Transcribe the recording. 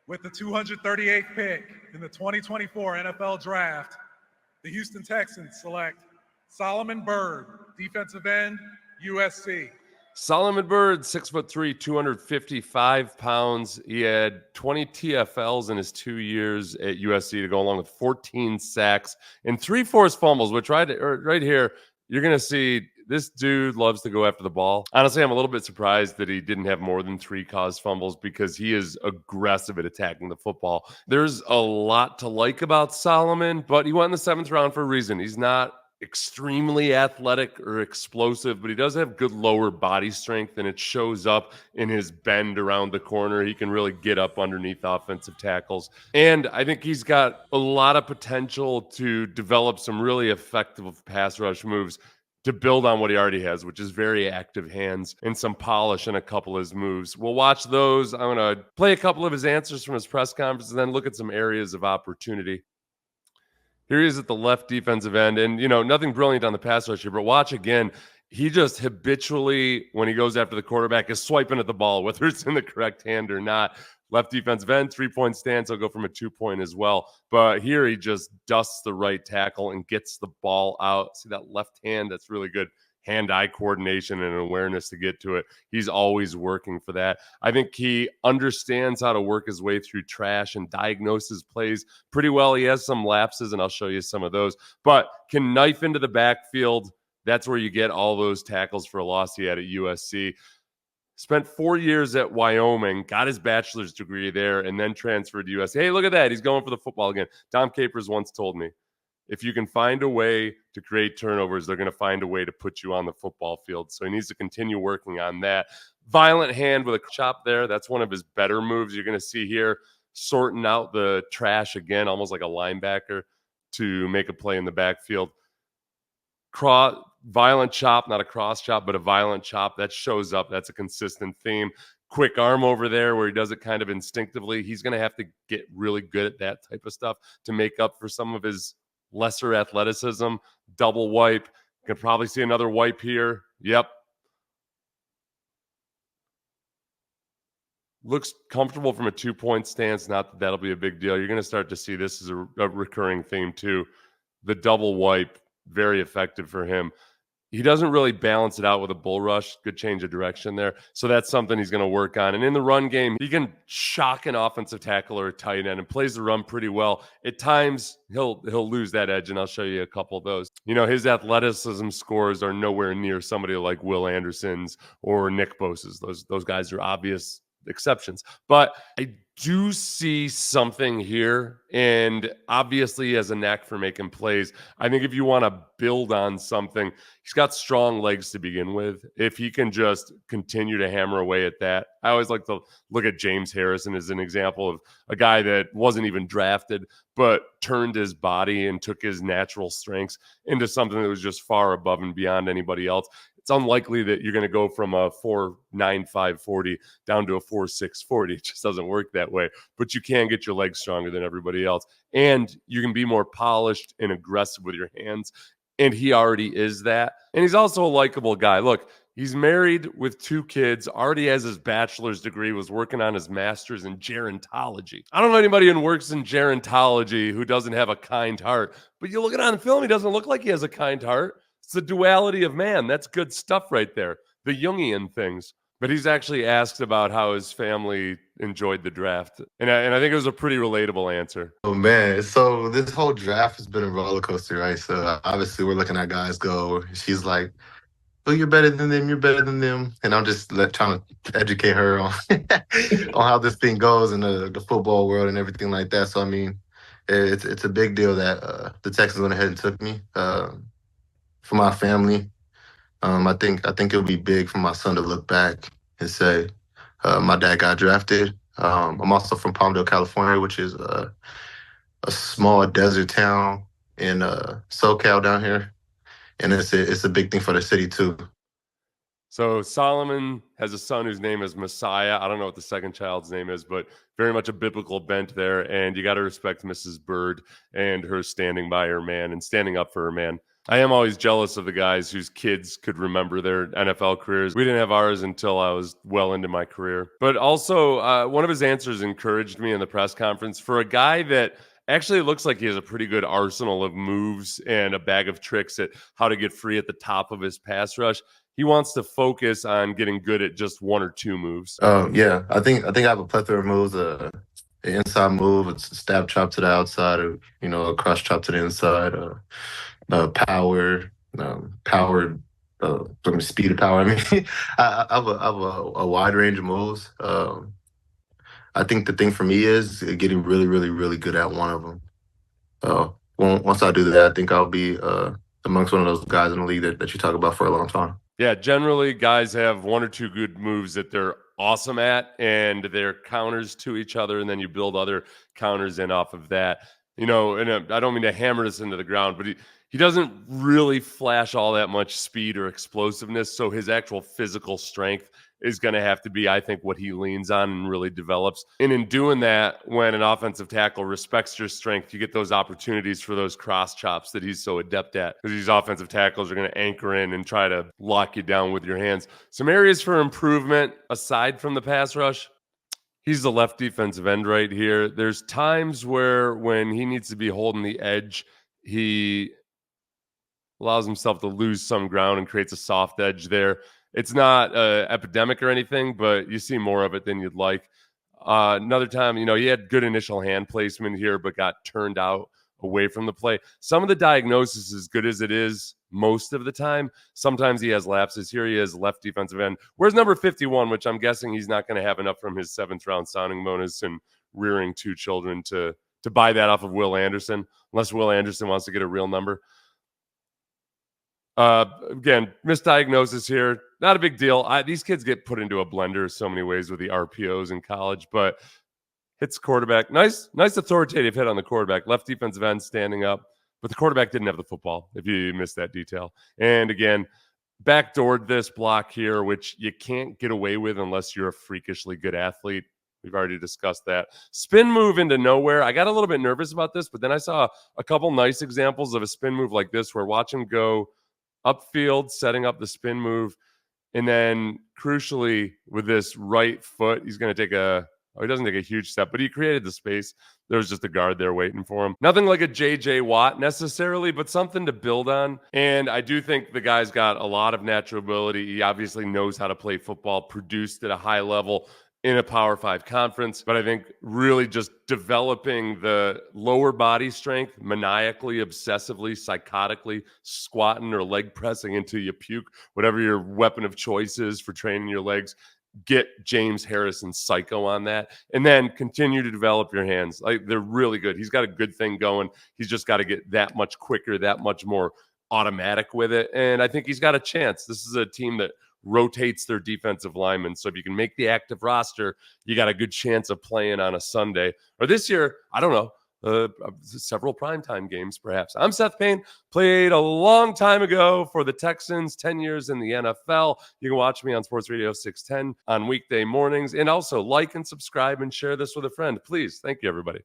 With the 238th pick in the 2024 NFL Draft, the Houston Texans select Solomon Byrd, defensive end, USC. Solomon Byrd, 6'3", 255 pounds. He had 20 TFLs in his 2 years at USC to go along with 14 sacks and 3 forced fumbles, which right here, you're going to see this dude loves to go after the ball. Honestly, I'm a little bit surprised that he didn't have more than 3 caused fumbles because he is aggressive at attacking the football. There's a lot to like about Solomon, but he went in the 7th round for a reason. He's not extremely athletic or explosive, but he does have good lower body strength, and it shows up in his bend around the corner. He can really get up underneath offensive tackles. And I think he's got a lot of potential to develop some really effective pass rush moves to build on what he already has, which is very active hands and some polish in a couple of his moves. We'll watch those. I'm going to play a couple of his answers from his press conference and then look at some areas of opportunity. Here he is at the left defensive end, and, nothing brilliant on the pass rush here, but watch again. He just habitually, when he goes after the quarterback, is swiping at the ball, whether it's in the correct hand or not. Left defensive end, 3-point stance. He'll go from a 2-point as well. But here he just dusts the right tackle and gets the ball out. See that left hand? That's really good hand-eye coordination and awareness to get to it. He's always working for that. I think he understands how to work his way through trash and diagnoses plays pretty well. He has some lapses, and I'll show you some of those, but can knife into the backfield. That's where you get all those tackles for a loss he had at USC. Spent 4 years at Wyoming, got his bachelor's degree there, and then transferred to USC. Hey, look at that. He's going for the football again. Dom Capers once told me, if you can find a way to create turnovers, they're going to find a way to put you on the football field. So he needs to continue working on that. Violent hand with a chop there. That's one of his better moves. You're going to see here sorting out the trash again, almost like a linebacker to make a play in the backfield. Violent chop, not a cross chop, but a violent chop. That shows up. That's a consistent theme. Quick arm over there where he does it kind of instinctively. He's going to have to get really good at that type of stuff to make up for some of his lesser athleticism. Double wipe. Could probably see another wipe here. Yep. Looks comfortable from a 2-point stance. Not that that'll be a big deal. You're going to start to see this as a recurring theme too. The double wipe, very effective for him. He doesn't really balance it out with a bull rush. Good change of direction there. So that's something he's going to work on. And in the run game, he can shock an offensive tackle or a tight end and plays the run pretty well. At times, he'll lose that edge, and I'll show you a couple of those. His athleticism scores are nowhere near somebody like Will Anderson's or Nick Bosa's. Those guys are obvious exceptions. But I do see something here, and obviously he has a knack for making plays. I think if you want to build on something, he's got strong legs to begin with. If he can just continue to hammer away at that. I always like to look at James Harrison as an example of a guy that wasn't even drafted, but turned his body and took his natural strengths into something that was just far above and beyond anybody else. It's unlikely that you're going to go from a 4.95 40 down to a 4.6 40. It just doesn't work that way. But you can get your legs stronger than everybody else. And you can be more polished and aggressive with your hands. And he already is that. And he's also a likable guy. Look, he's married with 2 kids, already has his bachelor's degree, was working on his master's in gerontology. I don't know anybody who works in gerontology who doesn't have a kind heart. But you look at it on film, he doesn't look like he has a kind heart. It's the duality of man. That's good stuff right there. The Jungian things. But he's actually asked about how his family enjoyed the draft. And I think it was a pretty relatable answer. Oh, man. So this whole draft has been a roller coaster, right? So obviously we're looking at guys go. She's like, oh, you're better than them. You're better than them. And I'm just trying to educate her on, on how this thing goes in the football world and everything like that. So, I mean, it's a big deal that the Texans went ahead and took me. For my family, I think it'll be big for my son to look back and say, my dad got drafted. I'm also from Palmdale, California, which is a small desert town in SoCal down here. And it's a big thing for the city, too. So Solomon has a son whose name is Messiah. I don't know what the second child's name is, but very much a biblical bent there. And you got to respect Mrs. Byrd and her standing by her man and standing up for her man. I am always jealous of the guys whose kids could remember their NFL careers. We didn't have ours until I was well into my career. But also, one of his answers encouraged me in the press conference. For a guy that actually looks like he has a pretty good arsenal of moves and a bag of tricks at how to get free at the top of his pass rush, he wants to focus on getting good at just one or two moves. Yeah, I have a plethora of moves. An inside move, it's a stab chop to the outside, or a cross chop to the inside. Power, powered, speed of power. I mean, I have a wide range of moves. I think the thing for me is getting really, really, really good at one of them. Once I do that, I think I'll be amongst one of those guys in the league that you talk about for a long time. Yeah, generally guys have one or two good moves that they're awesome at, and they're counters to each other, and then you build other counters in off of that. And I don't mean to hammer this into the ground, but he doesn't really flash all that much speed or explosiveness, so his actual physical strength is going to have to be, I think, what he leans on and really develops. And in doing that, when an offensive tackle respects your strength, you get those opportunities for those cross chops that he's so adept at, because these offensive tackles are going to anchor in and try to lock you down with your hands. Some areas for improvement aside from the pass rush. He's the left defensive end right here. There's times where when he needs to be holding the edge, he allows himself to lose some ground and creates a soft edge there. It's not epidemic or anything, but you see more of it than you'd like. Another time, he had good initial hand placement here, but got turned out away from the play. Some of the diagnosis, as good as it is most of the time, sometimes he has lapses. Here he is, left defensive end. Where's number 51, which I'm guessing he's not going to have enough from his 7th-round signing bonus and rearing 2 children to buy that off of Will Anderson, unless Will Anderson wants to get a real number. Again, misdiagnosis here. Not a big deal. These kids get put into a blender so many ways with the RPOs in college, but hits quarterback. Nice authoritative hit on the quarterback. Left defensive end standing up, but the quarterback didn't have the football, if you missed that detail. And again, backdoored this block here, which you can't get away with unless you're a freakishly good athlete. We've already discussed that. Spin move into nowhere. I got a little bit nervous about this, but then I saw a couple nice examples of a spin move like this where watch him go upfield, setting up the spin move. And then crucially with this right foot, he's going to take he doesn't take a huge step, but he created the space. There was just a guard there waiting for him. Nothing like a J.J. Watt necessarily, but something to build on. And I do think the guy's got a lot of natural ability. He obviously knows how to play football, produced at a high level in a Power 5 conference, but I think really just developing the lower body strength, maniacally, obsessively, psychotically, squatting or leg pressing until you puke, whatever your weapon of choice is for training your legs. Get James Harrison psycho on that, and then continue to develop your hands. Like, they're really good. He's got a good thing going. He's just got to get that much quicker, that much more automatic with it. And I think he's got a chance. This is a team that rotates their defensive linemen. So if you can make the active roster, you got a good chance of playing on a Sunday. Or this year, I don't know, several primetime games, perhaps. I'm Seth Payne, played a long time ago for the Texans, 10 years in the NFL. You can watch me on Sports Radio 610 on weekday mornings. And also like and subscribe and share this with a friend. Please. Thank you, everybody.